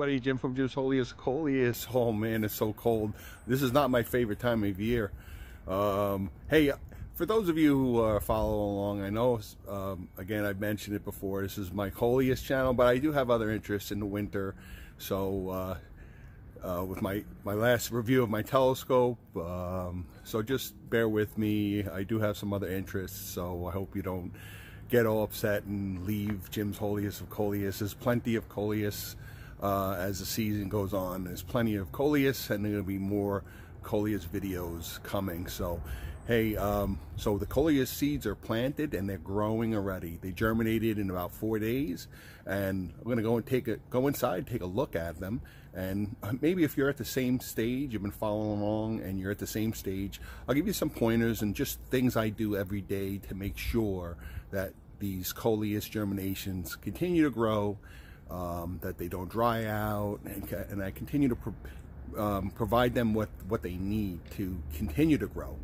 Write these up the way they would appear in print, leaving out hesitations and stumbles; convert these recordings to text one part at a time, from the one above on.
everybody, Jim from Gorgeous Coleus. Oh man, it's so cold. This is not my favorite time of year. Hey, for those of you who are following along, I know, again, I've mentioned it before, this is my Coleus channel, but I do have other interests in the winter. So, with my last review of my telescope, so just bear with me. I do have some other interests, so I hope you don't get all upset and leave Jim's Holiest of Coleus. There's plenty of Coleus as the season goes on. There's plenty of Coleus, and there are going to be more Coleus videos coming. So, hey, so the Coleus seeds are planted and they're growing already. They germinated in about 4 days, and I'm going to go and go inside, take a look at them. And maybe if you're at the same stage, you've been following along and you're at the same stage, I'll give you some pointers and just things I do every day to make sure that these Coleus germinations continue to grow, that they don't dry out, and I continue to provide them what they need to continue to grow.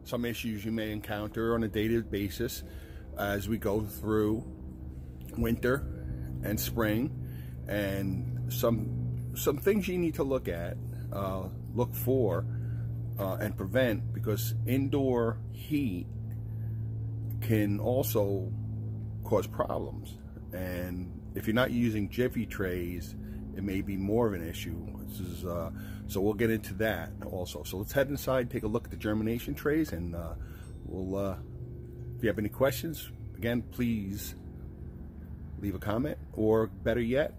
Some issues you may encounter on a daily basis as we go through winter and spring, and some things you need to look at, look for, and prevent, because indoor heat can also cause problems. And if you're not using Jiffy trays, it may be more of an issue. This is, so we'll get into that also. So let's head inside, take a look at the germination trays, and we'll, if you have any questions, again, please leave a comment, or better yet,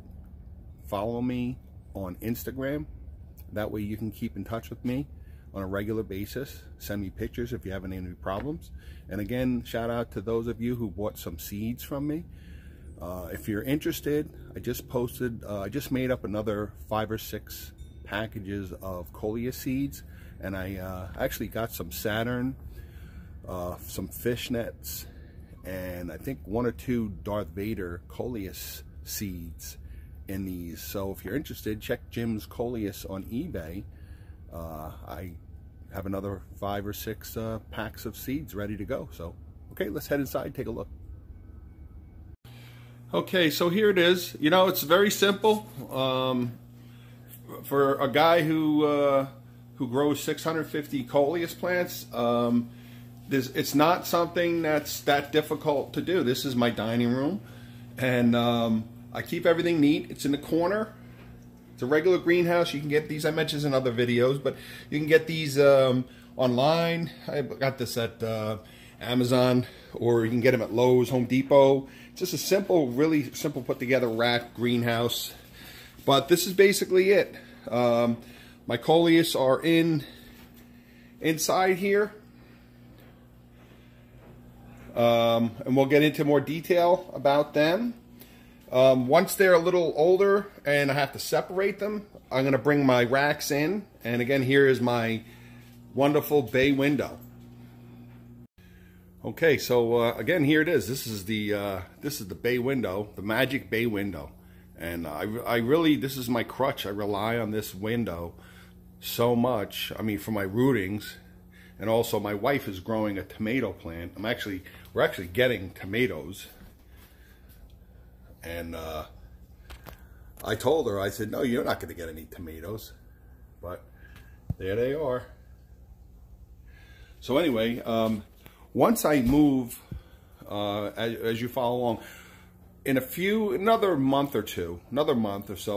follow me on Instagram. That way you can keep in touch with me on a regular basis. Send me pictures if you have any problems. And again, shout out to those of you who bought some seeds from me. If you're interested, I just made up another 5 or 6 packages of Coleus seeds, and I actually got some Saturn, some fishnets, and I think 1 or 2 Darth Vader Coleus seeds in these. So if you're interested, check Jim's Coleus on eBay. I have another 5 or 6 packs of seeds ready to go. So, okay, let's head inside, take a look. Okay, so here it is. You know, it's very simple. For a guy who grows 650 Coleus plants, it's not something that's that difficult to do. This is my dining room, and I keep everything neat. It's in the corner. It's a regular greenhouse. You can get these, I mentioned in other videos, but you can get these online. I got this at Amazon, or you can get them at Lowe's, Home Depot. It's just a simple, really simple put together rack greenhouse. But this is basically it. My Coleus are inside here. And we'll get into more detail about them. Once they're a little older and I have to separate them, I'm going to bring my racks in. And again, here is my wonderful bay window. Okay, so again, here it is. This is the bay window, the magic bay window. And I really, this is my crutch. I rely on this window so much. I mean, for my rootings. And also my wife is growing a tomato plant. We're actually getting tomatoes. And I told her, I said, no, you're not going to get any tomatoes. But there they are. So anyway, once I move, as you follow along, in another month or so,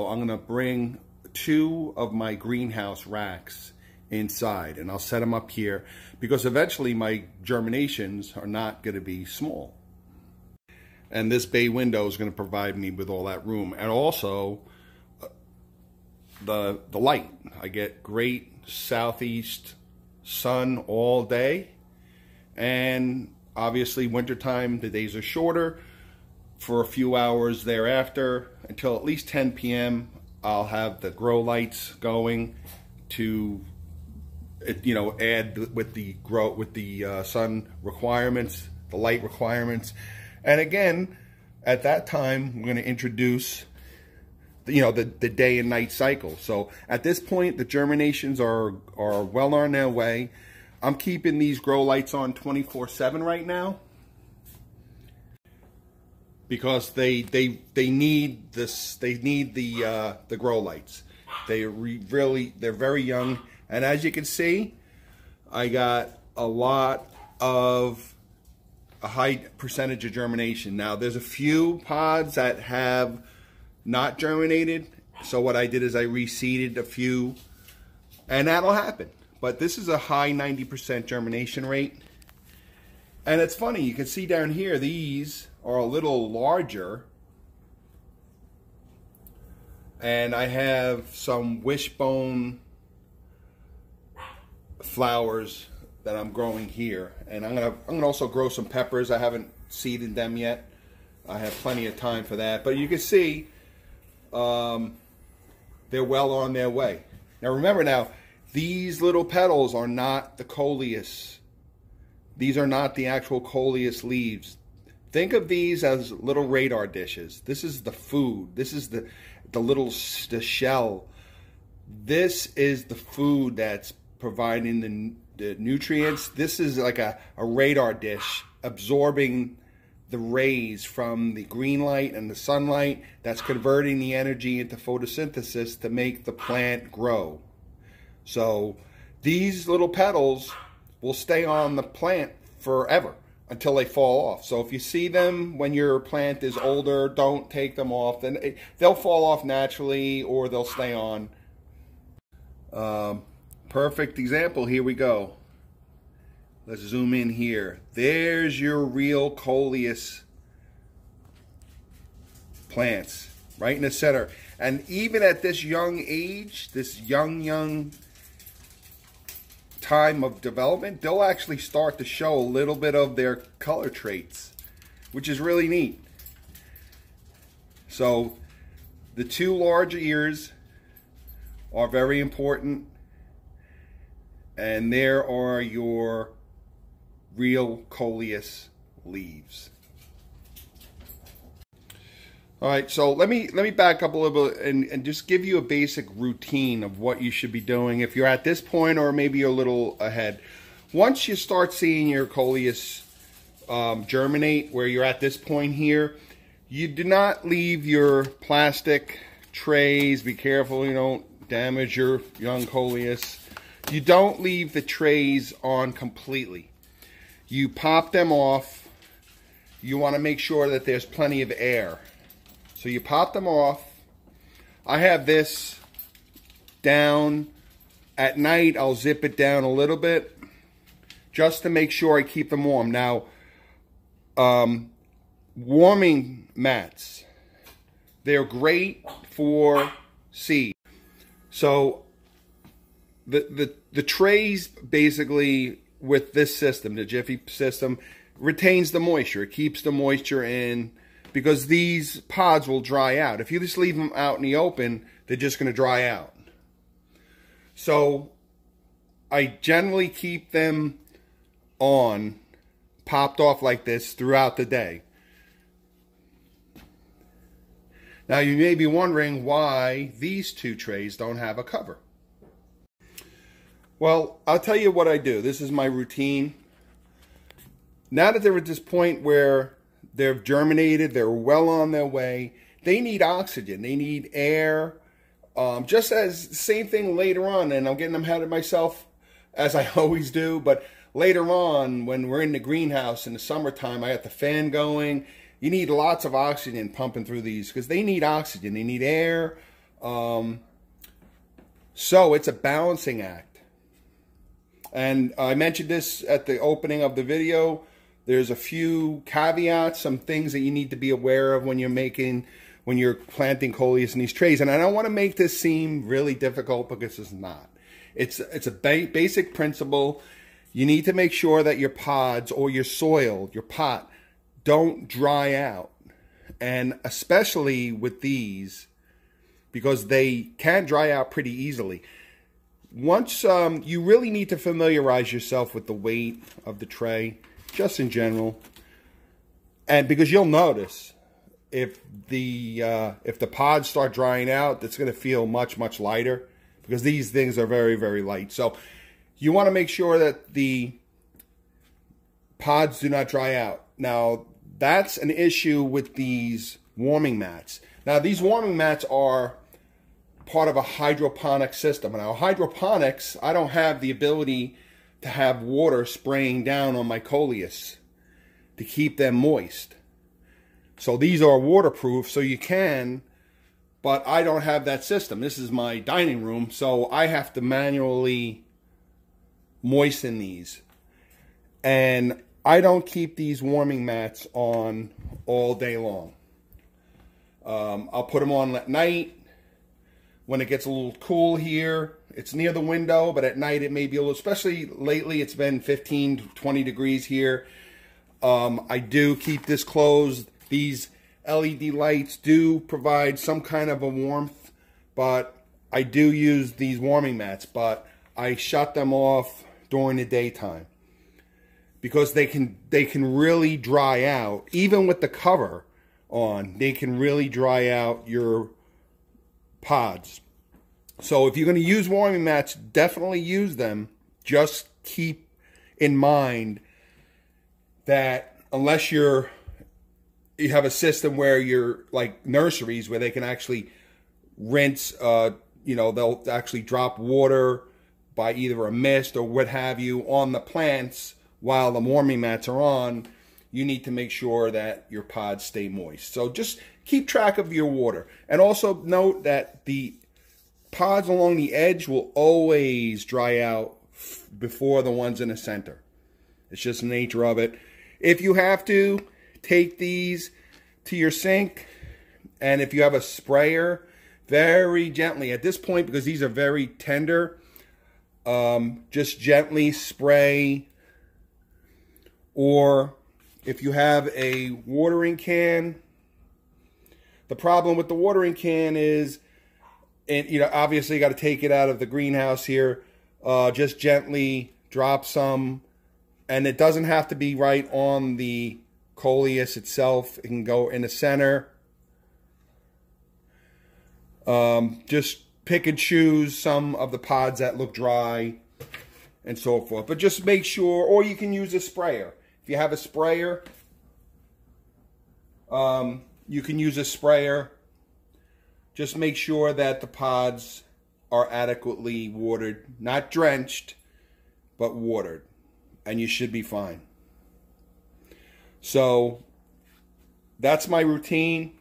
I'm going to bring 2 of my greenhouse racks inside, and I'll set them up here, because eventually my germinations are not going to be small. And this bay window is going to provide me with all that room. And also, the light. I get great southeast sun all day. And obviously, wintertime, the days are shorter. For a few hours thereafter, until at least 10 p.m., I'll have the grow lights going to, you know, add with the sun requirements, the light requirements. And again, at that time, we're going to introduce, you know, the day and night cycle. So at this point, the germinations are well on their way. I'm keeping these grow lights on 24/7 right now. because they need this. They need the grow lights. They're very young, and as you can see, I got a high percentage of germination. Now there's a few pods that have not germinated, so what I did is I reseeded a few, and that'll happen. But this is a high 90% germination rate. And it's funny, you can see down here, these are a little larger. And I have some wishbone flowers that I'm growing here. And I'm gonna also grow some peppers. I haven't seeded them yet. I have plenty of time for that. But you can see they're well on their way. Now remember, these little petals are not the Coleus. These are not the actual Coleus leaves. Think of these as little radar dishes. This is the food. This is the shell. This is the food that's providing the nutrients. This is like a radar dish absorbing the rays from the green light and the sunlight that's converting the energy into photosynthesis to make the plant grow. So these little petals will stay on the plant forever until they fall off. So if you see them when your plant is older, don't take them off. Then they'll fall off naturally or they'll stay on. Perfect example, here we go. Let's zoom in here. There's your real Coleus plants right in the center. And even at this young age, this young time of development, they'll actually start to show a little bit of their color traits, which is really neat. So the two large ears are very important, and there are your real Coleus leaves. All right, so let me back up a little bit and just give you a basic routine of what you should be doing if you're at this point or maybe you're a little ahead. Once you start seeing your Coleus germinate, where you're at this point here, you do not leave your plastic trays. Be careful you don't damage your young Coleus. You don't leave the trays on completely. You pop them off. You want to make sure that there's plenty of air. So you pop them off. I have this down. At night, I'll zip it down a little bit just to make sure I keep them warm. Now, warming mats, they're great for seed. So the trays basically with this system, the Jiffy system, retains the moisture. It keeps the moisture in, because these pods will dry out. If you just leave them out in the open, they're just going to dry out. So I generally keep them on, popped off like this throughout the day. Now you may be wondering why these two trays don't have a cover. Well, I'll tell you what I do. This is my routine. Now that they're at this point where they've germinated, they're well on their way, they need oxygen, they need air. Just as same thing later on, and I'm getting ahead of myself as I always do, but later on when we're in the greenhouse in the summertime, I got the fan going. You need lots of oxygen pumping through these because they need oxygen, they need air. So it's a balancing act. And I mentioned this at the opening of the video. There's a few caveats, some things that you need to be aware of when you're planting Coleus in these trays. And I don't want to make this seem really difficult because it's not. It's a basic principle. You need to make sure that your pods or your soil, your pot, don't dry out. And especially with these, because they can dry out pretty easily. Once you really need to familiarize yourself with the weight of the tray, just in general, and because you'll notice if the pods start drying out, it's going to feel much lighter because these things are very light. So you want to make sure that the pods do not dry out. Now that's an issue with these warming mats. Now, these warming mats are part of a hydroponic system. Now, hydroponics, I don't have the ability to have water spraying down on my Coleus to keep them moist. So these are waterproof, so you can, but I don't have that system. This is my dining room, so I have to manually moisten these. And I don't keep these warming mats on all day long. I'll put them on at night when it gets a little cool here. It's near the window, but at night it may be a little, especially lately it's been 15 to 20 degrees here. I do keep this closed. These LED lights do provide some kind of a warmth, but I do use these warming mats, but I shut them off during the daytime because they can really dry out. Even with the cover on, they can really dry out your pods. So if you're going to use warming mats, definitely use them. Just keep in mind that unless you have a system where you're like nurseries where they can actually rinse, they'll actually drop water by either a mist or what have you on the plants while the warming mats are on, you need to make sure that your pods stay moist. So just keep track of your water. And also note that the pods along the edge will always dry out before the ones in the center. It's just the nature of it. If you have to, take these to your sink, and if you have a sprayer, very gently at this point, because these are very tender, just gently spray. Or if you have a watering can, the problem with the watering can is, and obviously you got to take it out of the greenhouse here. Just gently drop some, and it doesn't have to be right on the Coleus itself. It can go in the center. Just pick and choose some of the pods that look dry and so forth. But just make sure, or you can use a sprayer. If you have a sprayer, you can use a sprayer. Just make sure that the pods are adequately watered, not drenched, but watered, and you should be fine. So that's my routine.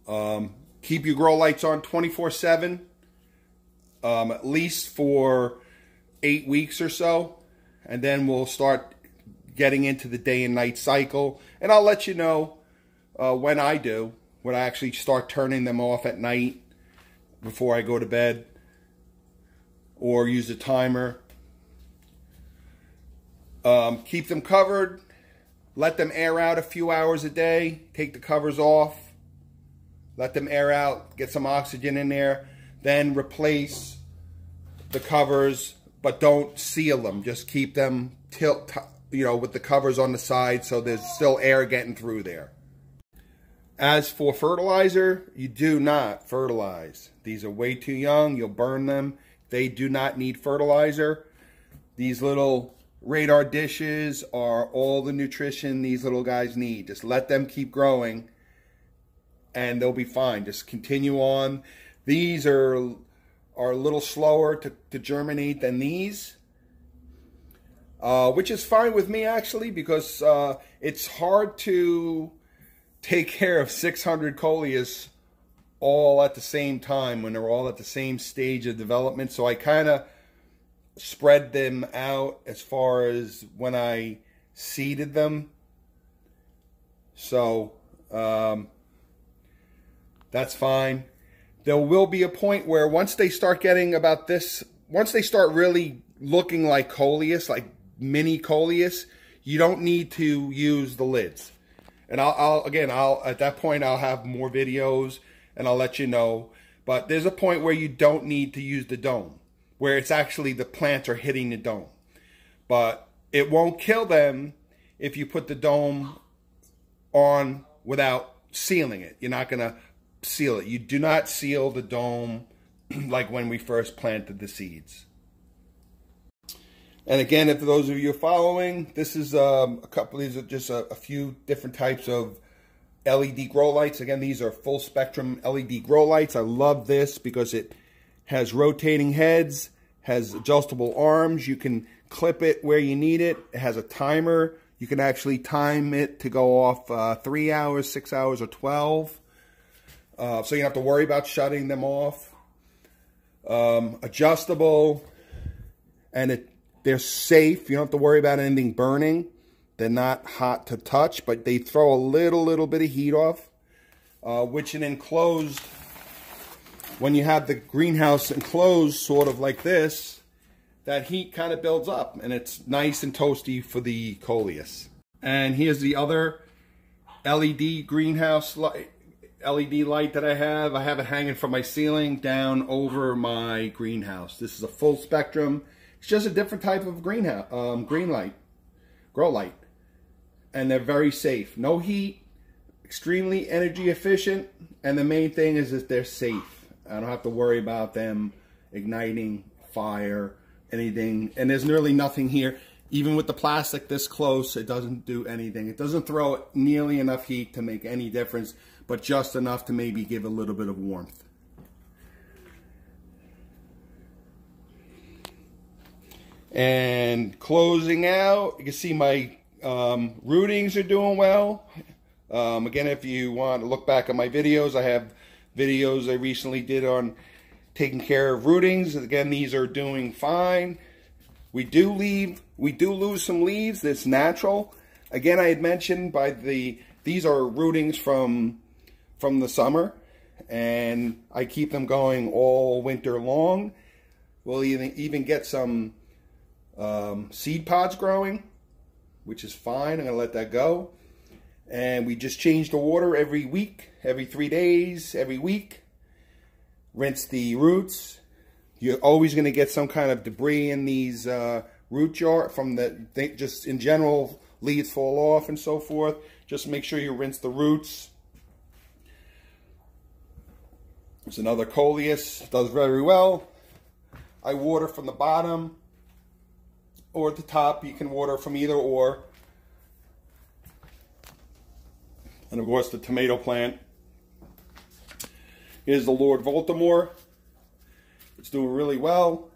Keep your grow lights on 24/7, at least for 8 weeks or so, and then we'll start getting into the day and night cycle. And I'll let you know when I actually start turning them off at night before I go to bed, or use a timer. Keep them covered. Let them air out a few hours a day. Take the covers off. Let them air out. Get some oxygen in there. Then replace the covers, but don't seal them. Just keep them with the covers on the side so there's still air getting through there. As for fertilizer, you do not fertilize. These are way too young. You'll burn them. They do not need fertilizer. These little radar dishes are all the nutrition these little guys need. Just let them keep growing and they'll be fine. Just continue on. These are a little slower to germinate than these, which is fine with me actually, because it's hard to take care of 600 Coleus all at the same time when they're all at the same stage of development. So I kind of spread them out as far as when I seeded them. So that's fine. There will be a point where once they start getting about this, once they start really looking like Coleus, like mini Coleus, you don't need to use the lids. And I'll at that point I'll have more videos and I'll let you know. But there's a point where you don't need to use the dome, where it's actually the plants are hitting the dome. But it won't kill them if you put the dome on without sealing it. You're not gonna seal it. You do not seal the dome like when we first planted the seeds. And again, if those of you are following, this is a couple. These are just a few different types of LED grow lights. Again, these are full spectrum LED grow lights. I love this because it has rotating heads, has adjustable arms. You can clip it where you need it. It has a timer. You can actually time it to go off 3 hours, 6 hours, or 12. So you don't have to worry about shutting them off. Adjustable, and they're safe. You don't have to worry about anything burning. They're not hot to touch, but they throw a little bit of heat off, which in enclosed, when you have the greenhouse enclosed sort of like this, that heat kind of builds up, and it's nice and toasty for the Coleus. And here's the other LED greenhouse light, LED light that I have. I have it hanging from my ceiling down over my greenhouse. This is a full spectrum. It's just a different type of greenhouse, grow light. And they're very safe. No heat, extremely energy efficient, and the main thing is that they're safe. I don't have to worry about them igniting, fire, anything. And there's nearly nothing here. Even with the plastic this close, it doesn't do anything. It doesn't throw nearly enough heat to make any difference, but just enough to maybe give a little bit of warmth. And closing out, you can see my rootings are doing well. Again, if you want to look back at my videos, I have videos I recently did on taking care of rootings. Again, these are doing fine. We do lose some leaves. That's natural. Again, I had mentioned these are rootings from the summer, and I keep them going all winter long. We'll even get some seed pods growing, which is fine. I'm going to let that go. And we just change the water every week, every 3 days, every week. Rinse the roots. You're always going to get some kind of debris in these root jar from just in general, leaves fall off and so forth. Just make sure you rinse the roots. There's another Coleus, does very well. I water from the bottom or at the top. You can water from either or. And of course the tomato plant. Here's the Lord Baltimore. It's doing really well.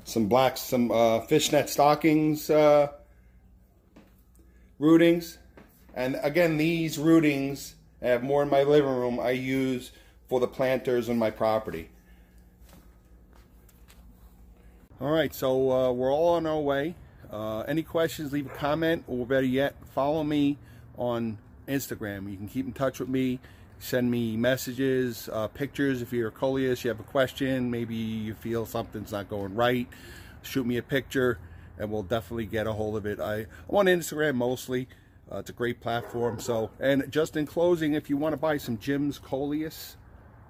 Some fishnet stockings rootings. And again, these rootings, I have more in my living room, I use for the planters on my property. Alright, so we're all on our way. Any questions, leave a comment, or better yet, follow me on Instagram. You can keep in touch with me, send me messages, pictures. If you're a Coleus, you have a question, maybe you feel something's not going right, shoot me a picture and we'll definitely get a hold of it. I'm on Instagram mostly. It's a great platform. So, and just in closing, if you want to buy some Jim's Coleus,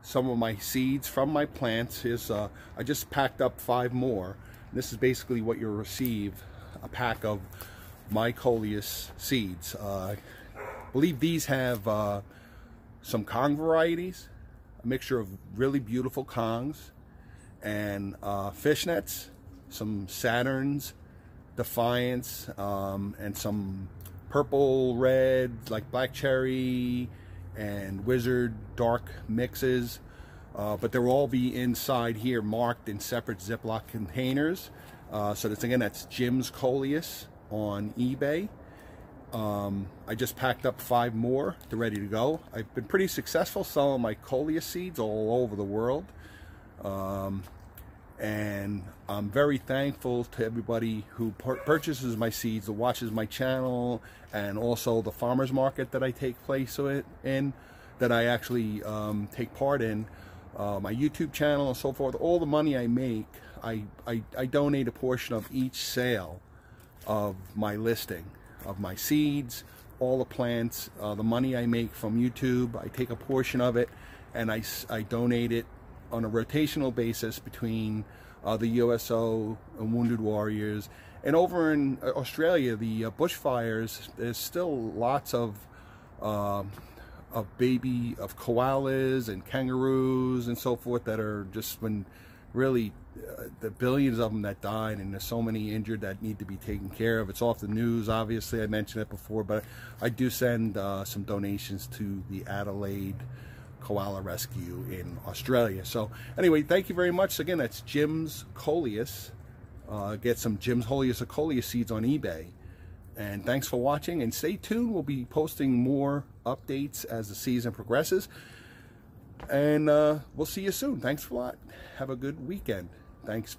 some of my seeds from my plants, I just packed up 5 more. This is basically what you'll receive, a pack of my Coleus seeds. I believe these have some Kong varieties, a mixture of really beautiful Kongs, and fishnets, some Saturns, Defiance, and some purple red like black cherry and wizard dark mixes, but they'll all be inside here marked in separate Ziploc containers. So that's Jim's Coleus on eBay. I just packed up 5 more. They're ready to go. I've been pretty successful selling my Coleus seeds all over the world, and I'm very thankful to everybody who purchases my seeds, who watches my channel, and also the farmers market that I take place in, that I actually take part in, my YouTube channel and so forth. All the money I make, I donate a portion of each sale of my listing of my seeds, all the plants, the money I make from YouTube, I take a portion of it and I donate it on a rotational basis between the USO and Wounded Warriors. And over in Australia, the bushfires, there's still lots of koalas and kangaroos and so forth that are just been really the billions of them that died, and there's so many injured that need to be taken care of. It's off the news, obviously. I mentioned it before, but I do send some donations to the Adelaide Koala Rescue in Australia. So anyway, thank you very much. Again, that's Jim's Coleus. Get some Jim's Coleus seeds on eBay. And thanks for watching, and stay tuned. We'll be posting more updates as the season progresses. And we'll see you soon. Thanks a lot. Have a good weekend. Thanks.